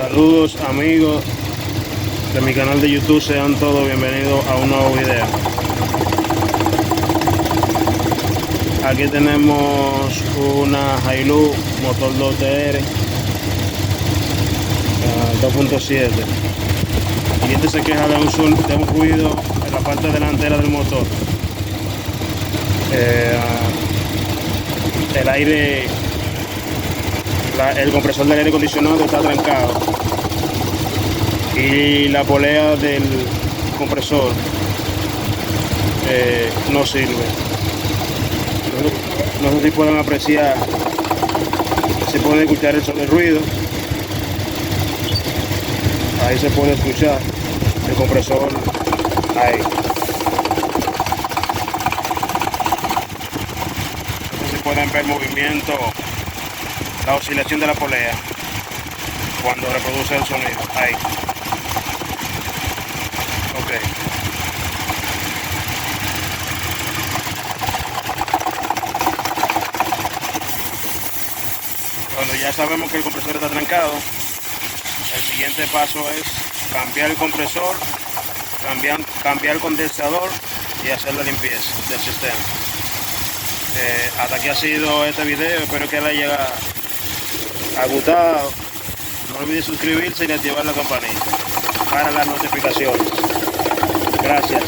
Saludos amigos de mi canal de YouTube, sean todos bienvenidos a un nuevo video. Aquí tenemos una Hilux motor 2TR 2.7 y este se queja de un ruido en la parte delantera del motor. El aire, el compresor del aire acondicionado está trancado y la polea del compresor no sirve. No sé si pueden apreciar, se puede escuchar el ruido. Ahí se puede escuchar el compresor ahí. No sé si pueden ver el movimiento, la oscilación de la polea cuando reproduce el sonido. Ahí. Ok. Bueno, ya sabemos que el compresor está trancado. El siguiente paso es cambiar el compresor, cambiar el condensador y hacer la limpieza del sistema. Hasta aquí ha sido este video, espero que les haya gustado. No olviden suscribirse y activar la campanita para las notificaciones. Gracias.